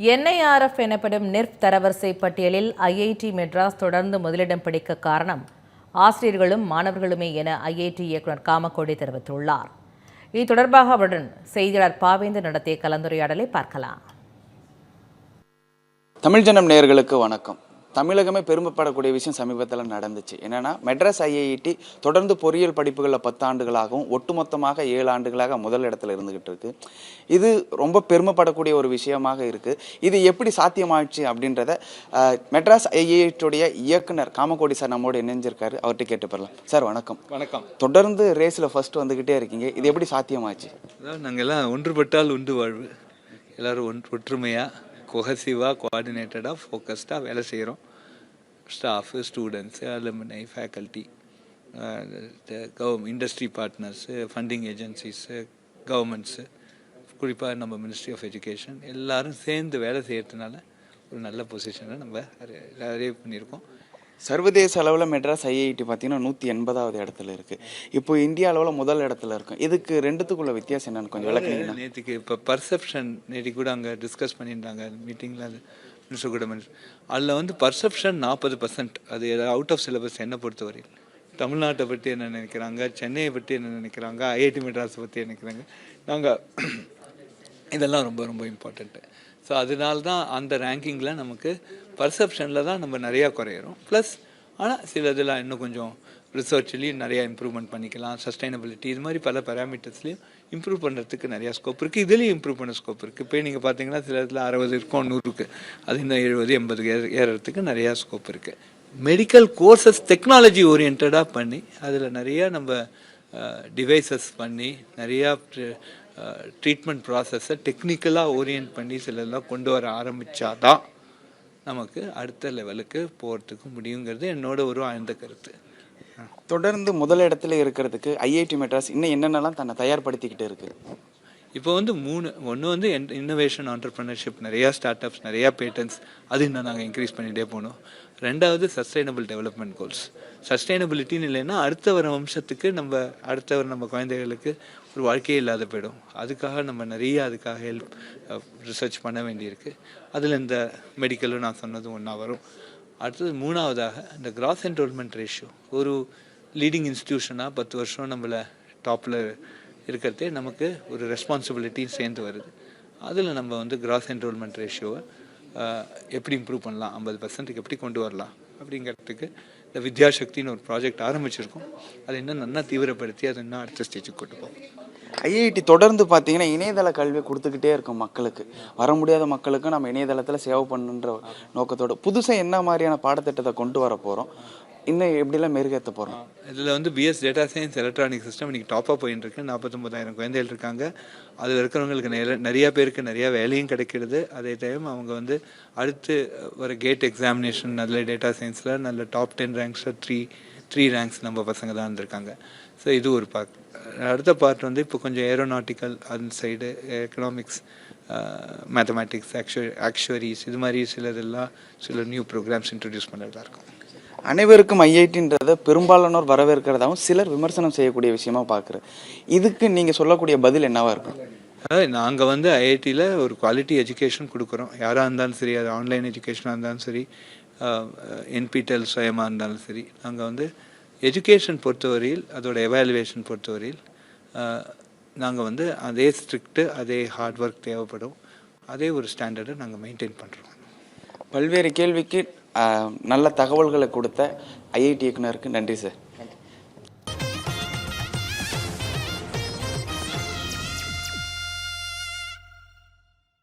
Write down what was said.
NIRF எனப்படும் நிர்ப் தரவரிசை பட்டியலில் IIT மெட்ராஸ் தொடர்ந்து முதலிடம் பிடிக்க காரணம் ஆசிரியர்களும் மாணவர்களுமே என IIT இயக்குனர் காமக்கோடி தெரிவித்துள்ளார். இது தொடர்பாக அவருடன் செய்தியாளர் பாவேந்தர் நடத்திய கலந்துரையாடலை பார்க்கலாம். தமிழ் ஜனம் நேயர்களுக்கு வணக்கம். தமிழகமே பெருமைப்படக்கூடிய விஷயம் சமீபத்தில் நடந்துச்சு. என்னன்னா, மெட்ராஸ் IIT தொடர்ந்து பொறியியல் படிப்புகளில் 10 ஆண்டுகளாகவும் ஒட்டுமொத்தமாக 7 ஆண்டுகளாக முதல் இடத்துல இருந்துகிட்டு இருக்கு. இது ரொம்ப பெருமைப்படக்கூடிய ஒரு விஷயமாக இருக்கு. இது எப்படி சாத்தியமாச்சு அப்படின்றத மெட்ராஸ் IIT இயக்குனர் காமக்கோடி சார் நம்மோடு இணைஞ்சிருக்காரு. அவர்கிட்ட கேட்டு பெறலாம். சார் வணக்கம். வணக்கம். தொடர்ந்து ரேஸில் ஃபர்ஸ்ட் வந்துகிட்டே இருக்கீங்க. இது எப்படி சாத்தியமாச்சு? நாங்கள் எல்லாம் ஒன்றுபட்டால் உண்டு வாழ்வு. எல்லாரும் ஒற்றுமையாக கொஹசிவாக கோஆர்டினேட்டடாக ஃபோக்கஸ்டாக வேலை செய்கிறோம். ஸ்டாஃபு, ஸ்டூடெண்ட்ஸு, அலுமினை, faculty, industry partners, funding agencies, governments, குறிப்பாக நம்ம மினிஸ்ட்ரி ஆஃப் எஜுகேஷன் எல்லாரும் சேர்ந்து வேலை செய்கிறதுனால ஒரு நல்ல பொசிஷனை நம்ம அரைவ் பண்ணியிருக்கோம். சர்வதேச அளவில் மெட்ராஸ் IIT பார்த்தீங்கன்னா 180வது இடத்துல இருக்குது. இப்போ இந்தியா அளவில் முதல் இடத்துல இருக்கும். இதுக்கு ரெண்டுத்துக்குள்ள வித்தியாசம் என்னன்னு கொஞ்சம் விளக்குனீங்கன்னா. நேற்றுக்கு இப்போ பர்செப்ஷன் நேற்றுக்கு கூட அங்கே டிஸ்கஸ் பண்ணியிருந்தாங்க மீட்டிங்கில். அது மினிஸ்டர் கூட அதில் பர்செப்ஷன் 40%. அது அவுட் ஆஃப் சிலபஸ் என்னை பொறுத்தவரையில். தமிழ்நாட்டை பற்றி என்ன நினைக்கிறாங்க, சென்னையை பற்றி என்ன நினைக்கிறாங்க, IIT மெட்ராஸை பற்றி நினைக்கிறாங்க. நாங்கள் இதெல்லாம் ரொம்ப ரொம்ப இம்பார்ட்டண்ட்டு. ஸோ அதனால தான் அந்த ரேங்கிங்கில் நமக்கு பர்செப்ஷனில் தான் நம்ம நிறையா குறையிறோம். ப்ளஸ் ஆனால் சில இதெல்லாம் இன்னும் கொஞ்சம் ரிசர்ச்லேயும் நிறையா இம்ப்ரூவ்மெண்ட் பண்ணிக்கலாம். சஸ்டைனபிலிட்டி இது மாதிரி பல பேராமீட்டர்ஸ்லையும் இம்ப்ரூவ் பண்ணுறதுக்கு நிறையா ஸ்கோப் இருக்குது. இதுலேயும் இம்ப்ரூவ் பண்ண ஸ்கோப் இருக்குது. இப்போ நீங்கள் பார்த்தீங்கன்னா சில இதில் 60 இருக்கும், 100 இருக்குது. அது இன்னும் 70, 80 ஏறுறதுக்கு நிறையா ஸ்கோப் இருக்குது. மெடிக்கல் கோர்சஸ் டெக்னாலஜி ஓரியன்டாக பண்ணி அதில் நிறையா நம்ம டிவைசஸ் பண்ணி நிறையா ட்ரீட்மெண்ட் ப்ராசஸை டெக்னிக்கலாக ஓரியன்ட் பண்ணி சிலதெல்லாம் கொண்டு வர ஆரம்பித்தாதான் நமக்கு அடுத்த லெவலுக்கு போகிறதுக்கு முடியுங்கிறது என்னோட ஒரு ஆழ்ந்த கருத்து. தொடர்ந்து முதல் இடத்துல இருக்கிறதுக்கு IIT மெட்ராஸ் இன்னும் என்னென்னலாம் தன்னை தயார்படுத்திக்கிட்டு இருக்குது? இப்போ 3 ஒன்று இன்னோவேஷன், ஆண்டர்ப்ரனர்ஷிப், நிறையா ஸ்டார்ட் அப்ஸ், நிறையா பேட்டன்ஸ், அது இன்னும் நாங்கள் இன்க்ரீஸ் பண்ணிகிட்டே போகணும். 2வது சஸ்டைனபிள் டெவலப்மெண்ட் கோல்ஸ். சஸ்டைனபிலிட்டின்னு இல்லைன்னா அடுத்த வர வம்சத்துக்கு அடுத்த வர நம்ம குழந்தைகளுக்கு ஒரு வாழ்க்கையே இல்லாத போயிடும். அதுக்காக நம்ம நிறைய அதுக்காக ரிசர்ச் பண்ண வேண்டியிருக்கு. அதில் இந்த மெடிக்கலும் நான் சொன்னதும் ஒன்றா வரும். அடுத்தது 3வதாக இந்த கிராஸ் என்ரோல்மெண்ட் ரேஷியோ. ஒரு லீடிங் இன்ஸ்டிடியூஷனாக 10 வருஷம் நம்மளை டாப்பில் இருக்கிறதே நமக்கு ஒரு ரெஸ்பான்சிபிலிட்டியும் சேர்ந்து வருது. அதில் நம்ம கிராஸ் என்ரோல்மெண்ட் ரேஷியோவை எப்படி இம்ப்ரூவ் பண்ணலாம், 50%க்கு எப்படி கொண்டு வரலாம் அப்படிங்கிறதுக்கு இந்த வித்யாசக்தின்னு ஒரு ப்ராஜெக்ட் ஆரம்பிச்சிருக்கோம். அதை இன்னும் நல்லா தீவிரப்படுத்தி அதை இன்னும் அடுத்த ஸ்டேஜுக்கு கொண்டு போகும். IIT தொடர்ந்து பார்த்தீங்கன்னா இணையதள கல்வி கொடுத்துக்கிட்டே இருக்கும் மக்களுக்கு. வர முடியாத மக்களுக்கு நம்ம இணையதளத்தில் சேவை பண்ணுன்ற நோக்கத்தோடு புதுசாக என்ன மாதிரியான பாடத்திட்டத்தை கொண்டு வர போகிறோம், இன்னும் எப்படிலாம் மெருகேற்ற போகிறோம்? இதில் BS data science electronic system இன்றைக்கி டாப்பாக போயின்னு இருக்கு. 49,000 குழந்தைகள் இருக்காங்க. அதில் இருக்கிறவங்களுக்கு நிறையா பேருக்கு நிறையா வேலையும் கிடைக்கிறது. அதே டைம் அவங்க அடுத்து ஒரு கேட் எக்ஸாமினேஷன் அதில் டேட்டா சயின்ஸில் நல்ல டாப் 10 ரேங்க்ஸில் 3 ரேங்க்ஸ் நம்ம பசங்க தான் இருந்திருக்காங்க. ஸோ இது ஒரு பார்ட். அடுத்த பார்ட் இப்போ கொஞ்சம் ஏரோநாட்டிக்கல் அந்த சைடு, எக்கனாமிக்ஸ், மேத்தமேட்டிக்ஸ், ஆக்சுவரிஸ், இது மாதிரி சில நியூ ப்ரோக்ராம்ஸ் இன்ட்ரடியூஸ் பண்ணுறதா இருக்கும். அனைவருக்கும் IITன்றதை பெரும்பாலானோர் வரவேற்கிறதாகவும் சிலர் விமர்சனம் செய்யக்கூடிய விஷயமா பார்க்குறேன். இதுக்கு நீங்கள் சொல்லக்கூடிய பதில் என்னவா இருக்கும்? நாங்கள் IITயில் ஒரு குவாலிட்டி எஜுகேஷன் கொடுக்குறோம். யாராக இருந்தாலும் சரி, அது ஆன்லைன் எஜுகேஷனாக இருந்தாலும் சரி, NPTEL சுயமாக இருந்தாலும் சரி, நாங்கள் எஜுகேஷன் பொறுத்தவரையில், அதோட எவாலுவேஷன் பொறுத்தவரையில் நாங்கள் அதே ஸ்ட்ரிக்ட்டு, அதே ஹார்ட் ஒர்க் தேவைப்படும். அதே ஒரு ஸ்டாண்டர்டை நாங்கள் மெயின்டைன் பண்ணுறோம். பல்வேறு கேள்விக்கு நல்ல தகவல்களை கொடுத்த IIT இயக்குனருக்கு நன்றி சார்.